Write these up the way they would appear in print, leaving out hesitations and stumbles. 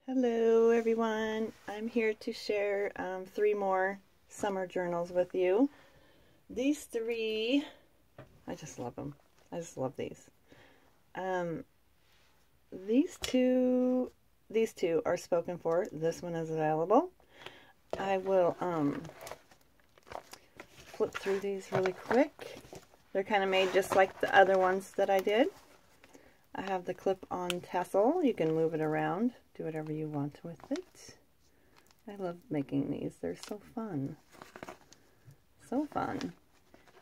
Hello everyone, I'm here to share 3 more summer journals with you. These 3, I just love them. I just love these. These two are spoken for. This one is available. I will flip through these really quick. They're kind of made just like the other ones that I did. I have the clip-on tassel. You can move it around, do whatever you want with it. I love making these. They're so fun. So fun.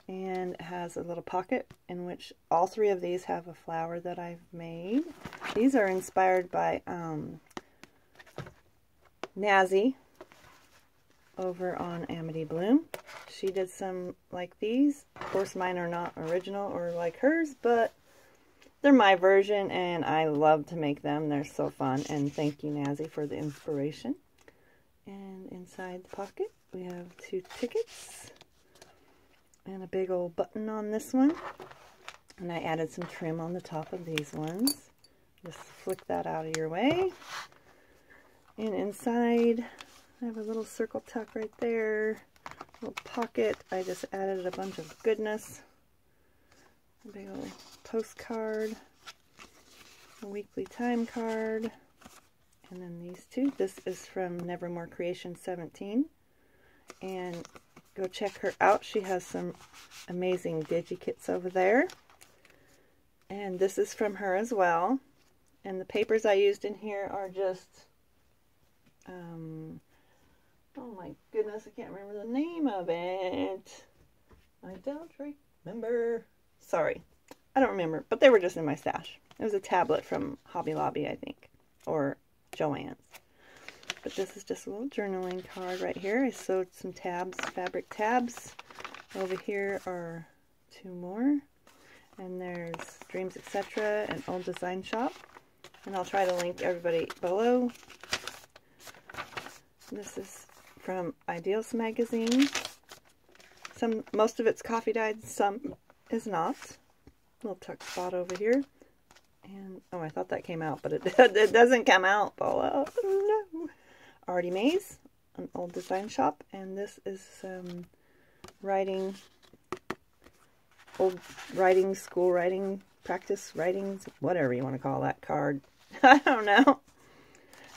And it has a little pocket in which all 3 of these have a flower that I've made. These are inspired by Nazi over on Amity Bloom. She did some like these. Of course, mine are not original or like hers, but they're my version, and I love to make them. They're so fun, and thank you, Nazi, for the inspiration. And inside the pocket, we have 2 tickets and a big old button on this one. And I added some trim on the top of these ones. Just flick that out of your way. And inside, I have a little circle tuck right there. Little pocket. I just added a bunch of goodness. A big old postcard, a weekly time card, and then these 2. This is from Nevermore Creation 17, and go check her out. She has some amazing digi-kits over there, and this is from her as well. And the papers I used in here are just, oh my goodness, I can't remember the name of it. I don't remember. Sorry, I don't remember, but they were just in my stash. It was a tablet from Hobby Lobby, I think, or Joann's. But this is just a little journaling card right here. I sewed some tabs, fabric tabs. Over here are 2 more. And there's Dreams, Etc. and Old Design Shop. And I'll try to link everybody below. This is from Ideals magazine. Most of it's coffee dyed, some is not. Little tuck spot over here. And, oh, I thought that came out, but it doesn't come out, Paula. Oh, no. Artie Mays, an Old Design Shop. And this is some old writing, school writing, practice writings, whatever you want to call that card. I don't know.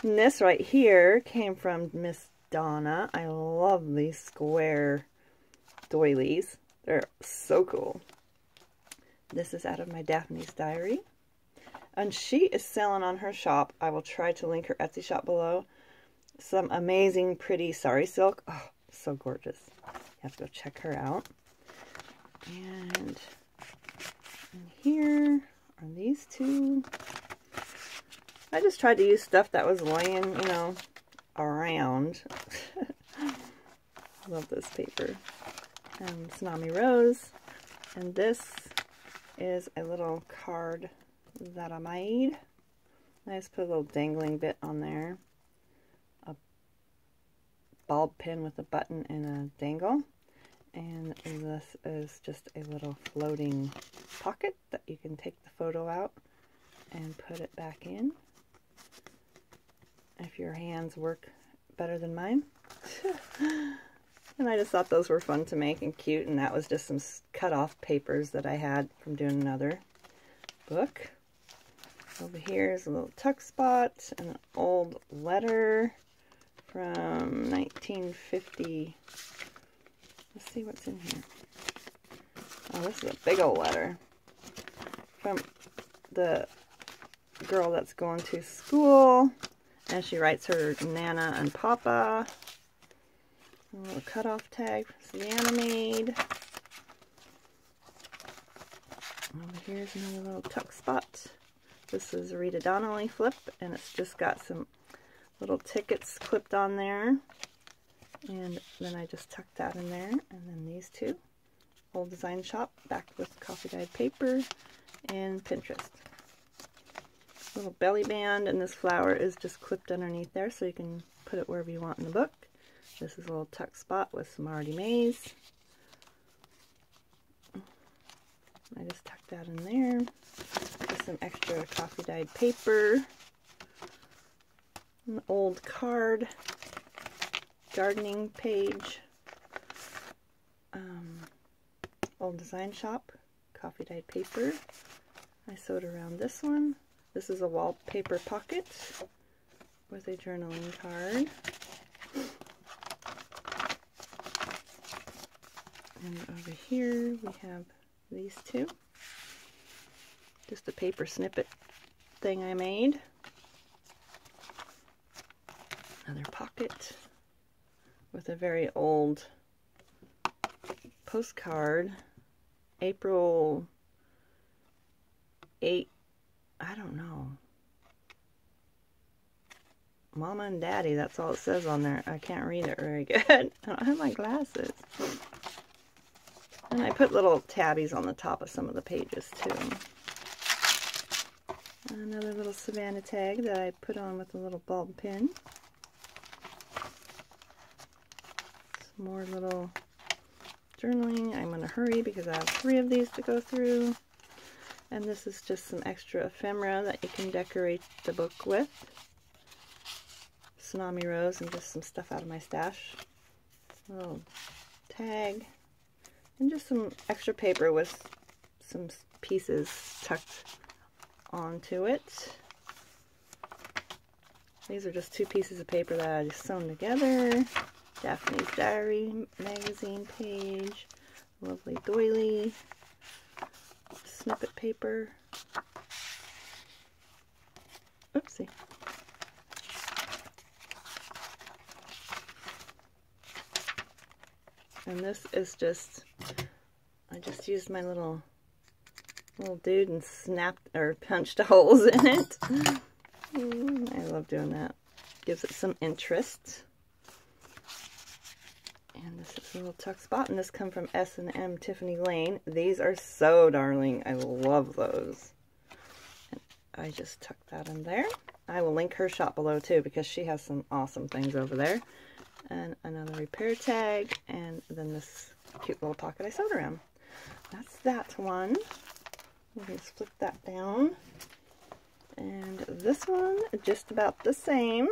And this right here came from Miss Donna. I love these square doilies. They're so cool. This is out of my Daphne's Diary. And she is selling on her shop. I will try to link her Etsy shop below. Some amazing, pretty sari silk. Oh, so gorgeous. You have to go check her out. And in here are these 2. I just tried to use stuff that was laying, you know, around. Love this paper. Tsunami Rose. And this is a little card that I made. I just put a little dangling bit on there. A bulb pin with a button and a dangle. And this is just a little floating pocket that you can take the photo out and put it back in. If your hands work better than mine. And I just thought those were fun to make and cute, and that was just some cut off papers that I had from doing another book. Over here is a little tuck spot and an old letter from 1950. Let's see what's in here. Oh, this is a big old letter from the girl that's going to school, and she writes her Nana and Papa. A little cutoff tag from Sienna made. Over here's another little tuck spot. This is a Rita Donnelly flip, and it's just got some little tickets clipped on there. And then I just tucked that in there. And then these 2. Old Design Shop, backed with coffee dyed paper, and Pinterest. Little belly band, and this flower is just clipped underneath there, so you can put it wherever you want in the book. This is a little tuck spot with some Artie Mays. I just tucked that in there. Just some extra coffee dyed paper. An old card, gardening page, old design shop, coffee dyed paper. I sewed around this one. This is a wallpaper pocket with a journaling card. And over here we have these two. Just a paper snippet thing I made. Another pocket with a very old postcard. April 8, I don't know. Mama and Daddy, that's all it says on there. I can't read it very good. I don't have my glasses. And I put little tabbies on the top of some of the pages too. Another little Savannah tag that I put on with a little bulb pin. Some more little journaling. I'm in a hurry because I have 3 of these to go through. And this is just some extra ephemera that you can decorate the book with. Tsunami Rose and just some stuff out of my stash. Little tag. And just some extra paper with some pieces tucked onto it. These are just 2 pieces of paper that I just sewn together. Daphne's Diary magazine page. Lovely doily. Snippet paper. Oopsie. And this is just, I just used my little dude and snapped or punched holes in it. I love doing that. Gives it some interest. And this is a little tuck spot, and this comes from S&M Tiffany Lane. These are so darling. I love those. And I just tucked that in there. I will link her shop below too because she has some awesome things over there. And another repair tag, and then this cute little pocket I sewed around. That's that one. We're going to split that down. And this one, just about the same.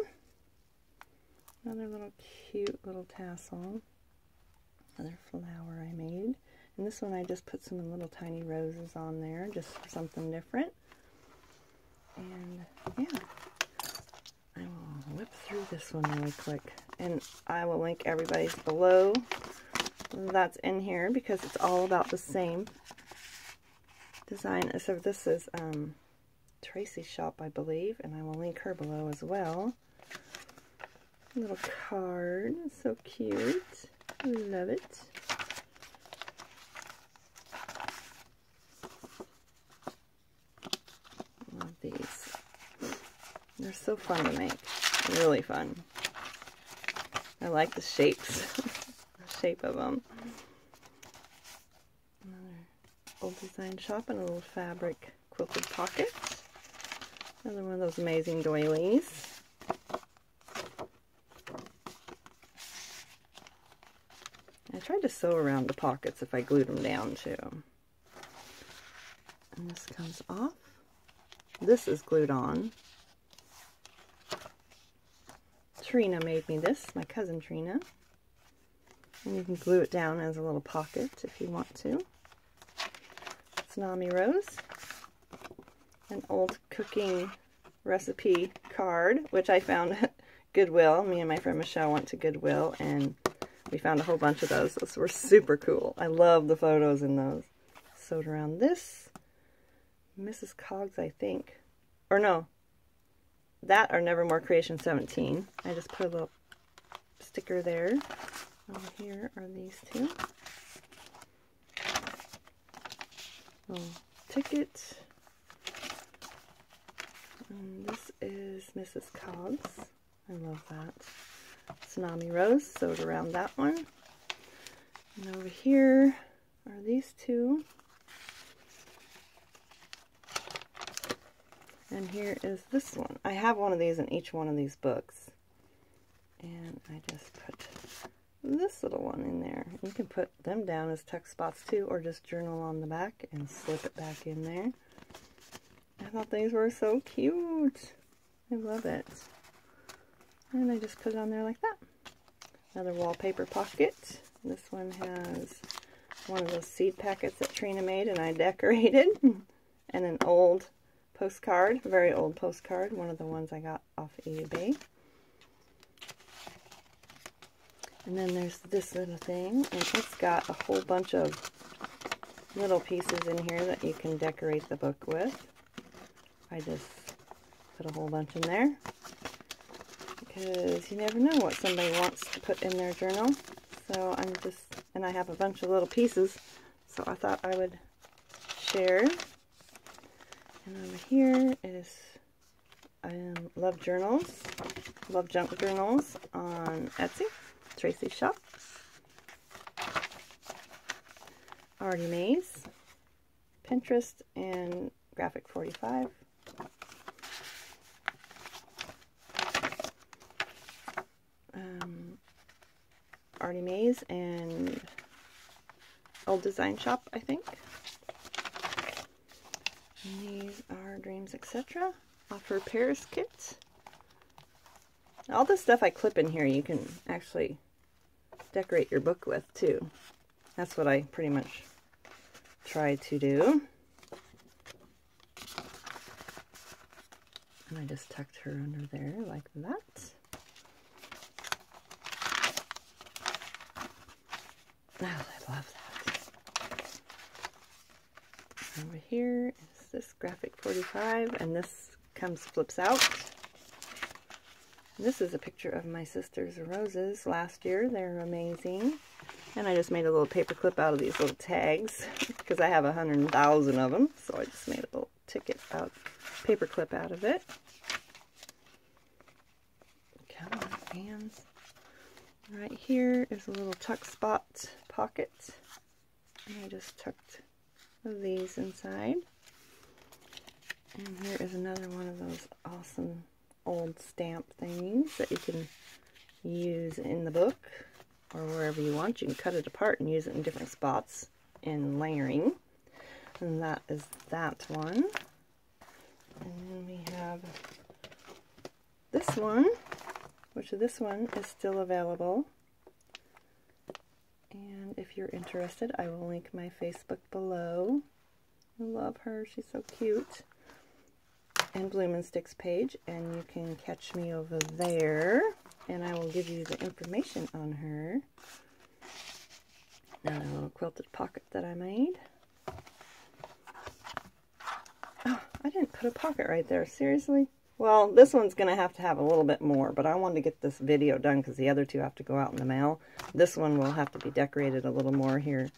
Another little cute little tassel. Another flower I made. And this one I just put some little tiny roses on there, just for something different. And yeah, I will whip through this one really quick. And I will link everybody's below that's in here because it's all about the same design. So this is Tracy's shop, I believe, and I will link her below as well. Little card, so cute. Love it. Love these. They're so fun to make. Really fun. I like the shapes. The shape of them. Another old design shop and a little fabric quilted pocket. Another one of those amazing doilies. I tried to sew around the pockets if I glued them down too. And this comes off. This is glued on. Trina made me this, my cousin Trina. And you can glue it down as a little pocket if you want to. Tsunami Rose. An old cooking recipe card, which I found at Goodwill. Me and my friend Michelle went to Goodwill and we found a whole bunch of those. Those were super cool. I love the photos in those. Sewed around this. Mrs. Coggs, I think. Or no. That or Nevermore Creation 17. I just put a little sticker there. Over here are these two. Little ticket. And this is Mrs. Coggs. I love that. Tsunami Rose, sewed around that one. And over here are these two. And here is this one. I have one of these in each one of these books. And I just put this little one in there. You can put them down as tuck spots too, or just journal on the back and slip it back in there. I thought these were so cute. I love it. And I just put it on there like that. Another wallpaper pocket. This one has one of those seed packets that Trina made and I decorated. And an old postcard, a very old postcard, one of the ones I got off eBay. And then there's this little thing, and it's got a whole bunch of little pieces in here that you can decorate the book with. I just put a whole bunch in there because you never know what somebody wants to put in their journal. So and I have a bunch of little pieces, so I thought I would share. And over here is Love Journals, Love Junk Journals on Etsy. Tracy's shop. Artie Mays, Pinterest, and Graphic 45. Artie Mays and Old Design Shop, I think. And these are Dreams, etc. Offer Paris Kit. All the stuff I clip in here you can actually decorate your book with too. That's what I pretty much try to do. And I just tucked her under there like that. Oh, I love that. Over here is this Graphic 45, and this flips out. This is a picture of my sister's roses last year. They're amazing. And I just made a little paper clip out of these little tags because I have 100,000 of them. So I just made a little paper clip out of it. Come on, hands. Right here is a little tuck spot pocket. And I just tucked these inside. And here is another one of those awesome old stamp things that you can use in the book or wherever you want. You can cut it apart and use it in different spots in layering. And that is that one. And then we have this one, which this one is still available. And if you're interested, I will link my Facebook below. I love her. She's so cute. And Bloom and Sticks page, and you can catch me over there, and I will give you the information on her. Another little quilted pocket that I made. Oh, I didn't put a pocket right there. Seriously? Well, this one's going to have a little bit more, but I wanted to get this video done because the other two have to go out in the mail. This one will have to be decorated a little more here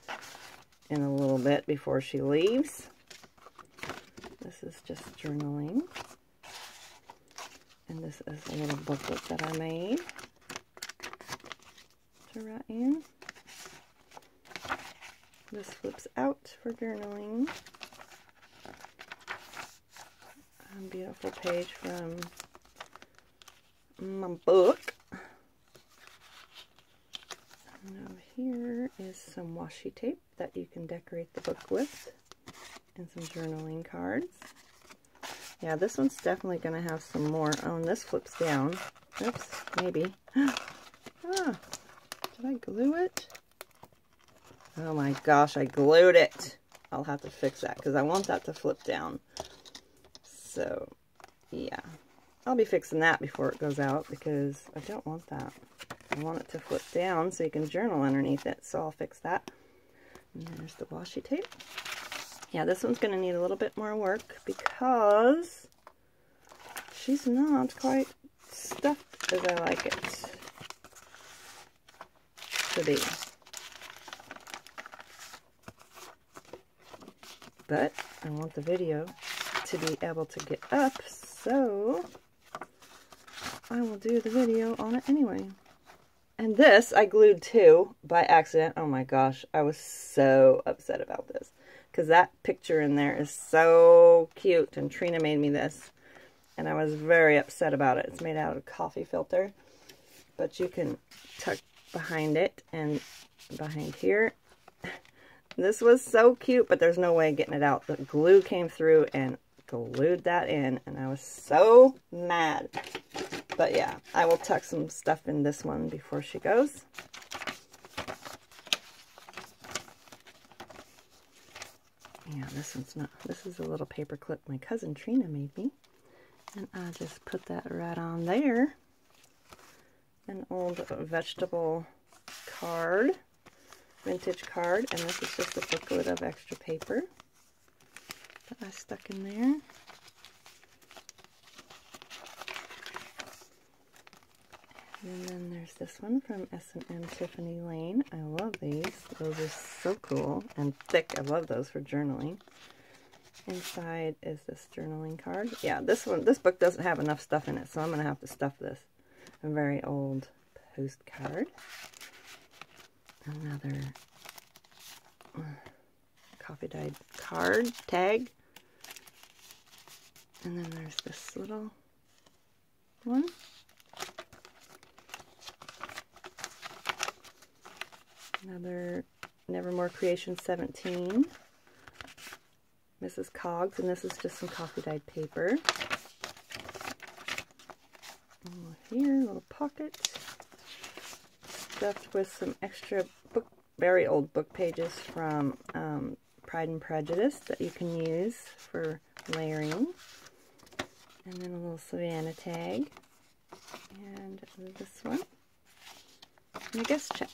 in a little bit before she leaves. This is just journaling. And this is a little booklet that I made to write in. This flips out for journaling. A beautiful page from my book. And over here is some washi tape that you can decorate the book with. And some journaling cards. Yeah, this one's definitely going to have some more. Oh, and this flips down. Oops, maybe. Ah, did I glue it? Oh my gosh, I glued it. I'll have to fix that because I want that to flip down. So, yeah. I'll be fixing that before it goes out because I don't want that. I want it to flip down so you can journal underneath it. So I'll fix that. And there's the washi tape. Yeah, this one's going to need a little bit more work because she's not quite stuffed as I like it to be. But I want the video to be able to get up, so I will do the video on it anyway. And this I glued too by accident. Oh my gosh, I was so upset about this. Because that picture in there is so cute, and Trina made me this, and I was very upset about it. It's made out of coffee filter, but you can tuck behind it and behind here. This was so cute, but there's no way of getting it out. The glue came through and glued that in, and I was so mad. But yeah, I will tuck some stuff in this one before she goes. Yeah, this one's not, this is a little paper clip my cousin Trina made me. And I just put that right on there. An old vegetable card, vintage card, and this is just a booklet of extra paper that I stuck in there. And then there's this one from S&M Tiffany Lane. I love these. Those are so cool and thick. I love those for journaling. Inside is this journaling card. Yeah, this book doesn't have enough stuff in it, so I'm going to have to stuff this. A very old postcard. Another coffee dyed card tag. And then there's this little one. Another Nevermore Creation 17. Mrs. Coggs, and this is just some coffee dyed paper. Here, a little pocket. Stuffed with some extra book, very old book pages from Pride and Prejudice that you can use for layering. And then a little Savannah tag. And this one. And a guest check.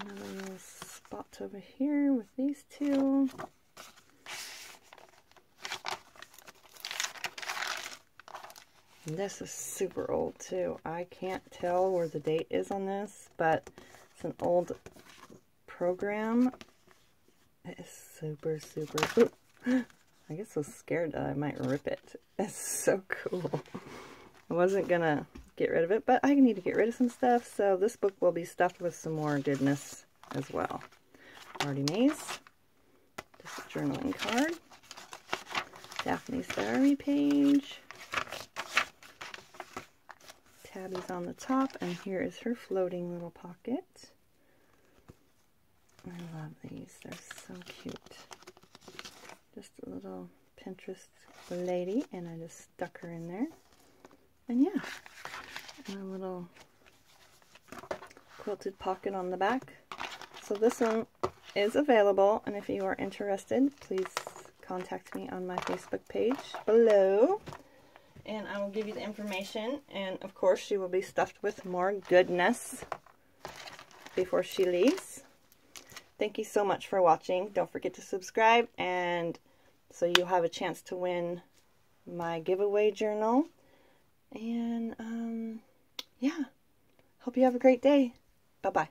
Another little spot over here with these two. And this is super old too. I can't tell where the date is on this, but it's an old program. It is super, super... Ooh, I get so scared that I might rip it. It's so cool. I wasn't gonna get rid of it, but I need to get rid of some stuff, so this book will be stuffed with some more goodness as well. Marty Mays, just a journaling card, Daphne's diary page, Tabby's on the top, and here is her floating little pocket. I love these, they're so cute. Just a little Pinterest lady, and I just stuck her in there. And yeah, and a little quilted pocket on the back. So this one is available, and if you are interested, please contact me on my Facebook page below, and I will give you the information. And of course, she will be stuffed with more goodness before she leaves. Thank you so much for watching. Don't forget to subscribe, and so you'll have a chance to win my giveaway journal. And yeah, hope you have a great day. Bye-bye.